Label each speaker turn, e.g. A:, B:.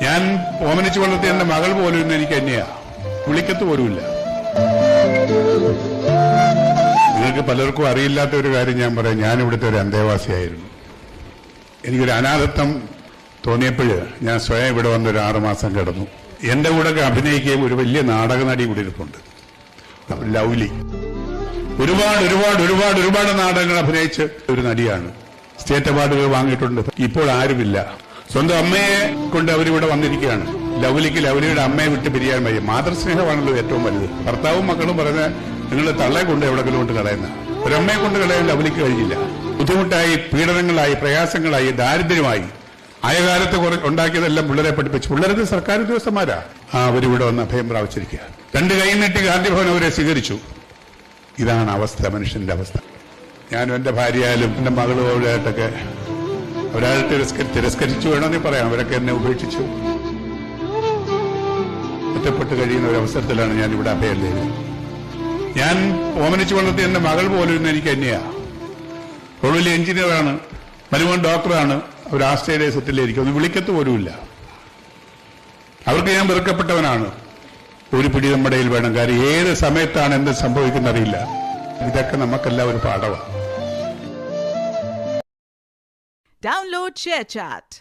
A: ഞാൻ ഓമനിച്ചു വളർത്തിയ എന്റെ മകൾ പോലും ഇന്ന് എനിക്ക് തന്നെയാ, വിളിക്കത്ത് പോലുമില്ല. നിങ്ങൾക്ക് പലർക്കും അറിയില്ലാത്ത ഒരു കാര്യം ഞാൻ പറയാം. ഞാൻ ഇവിടുത്തെ ഒരു അന്തേവാസിയായിരുന്നു. എനിക്കൊരു അനാഥത്വം തോന്നിയപ്പോൾ ഞാൻ സ്വയം ഇവിടെ വന്നൊരു 6 മാസം കിടന്നു. എന്റെ കൂടെ അഭിനയിക്കുകയും ഒരു വലിയ നാടക നടി കൂടി ഇരിപ്പുണ്ട്, ലൗലി. ഒരുപാട് നാടകങ്ങൾ അഭിനയിച്ച ഒരു നടിയാണ്. സ്റ്റേറ്റ് അവാർഡുകൾ വാങ്ങിയിട്ടുണ്ട്. ഇപ്പോൾ ആരുമില്ല. സ്വന്തം അമ്മയെ കൊണ്ട് അവരിവിടെ വന്നിരിക്കുകയാണ്. ലൗലിയുടെ അമ്മയെ വിട്ട് പിരിയാൻ വയ്യ. മാതൃസ്നേഹമാണല്ലോ ഏറ്റവും വലുത്. ഭർത്താവും മക്കളും പറഞ്ഞ നിങ്ങളുടെ തള്ളയെ കൊണ്ട് എവിടെങ്കിലും കൊണ്ട് കളയുന്ന ഒരമ്മയെ കൊണ്ട് കളയാൻ ലൗലിക്ക് കഴിഞ്ഞില്ല. ബുദ്ധിമുട്ടായി, പീഡനങ്ങളായി, പ്രയാസങ്ങളായി, ദാരിദ്ര്യമായി ആയകാലത്ത് ഉണ്ടാക്കിയതെല്ലാം പിള്ളേരെ പഠിപ്പിച്ചു. പിള്ളേർക്ക് സർക്കാർ ഉദ്യോഗസ്ഥന്മാരാ. അവരിവിടെ വന്ന് അഭയം പ്രാപിച്ചിരിക്കുക. 2 കൈ നീട്ടി ഗാന്ധിഭവൻ അവരെ സ്വീകരിച്ചു. ഇതാണ് അവസ്ഥ, മനുഷ്യന്റെ അവസ്ഥ. ഞാനും എന്റെ ഭാര്യയായാലും എന്റെ മകളുമായിട്ടൊക്കെ ഒരാൾ തിരസ്കരിച്ചു വേണമെന്ന് പറയാം. അവരൊക്കെ എന്നെ ഉപേക്ഷിച്ചു. ഒറ്റപ്പെട്ട് കഴിയുന്ന ഒരു അവസരത്തിലാണ് ഞാൻ ഇവിടെ അഭയം തേടുന്നത്. ഞാൻ ഓമനിച്ചു വളർത്തിയ എന്റെ മകൾ പോലും ഇന്ന് എനിക്ക് തന്നെയാ. അവൾ വലിയ എഞ്ചിനീയറാണ്, മരുമോൻ ഡോക്ടറാണ്. അവർ ആസ്ട്രേലിയ സെറ്റിലായിരിക്കും. ഒന്ന് വിളിക്കത്ത് പോലുമില്ല. അവർക്ക് ഞാൻ വെറുക്കപ്പെട്ടവനാണ്. ഒരു പിടി നമ്മുടെ കയ്യിൽ വേണം. കാര്യം ഏത് സമയത്താണ് എന്ത് സംഭവിക്കുന്നറിയില്ല. ഇതൊക്കെ നമുക്കെല്ലാം ഒരു പാഠമാണ്.
B: Download ShareChat.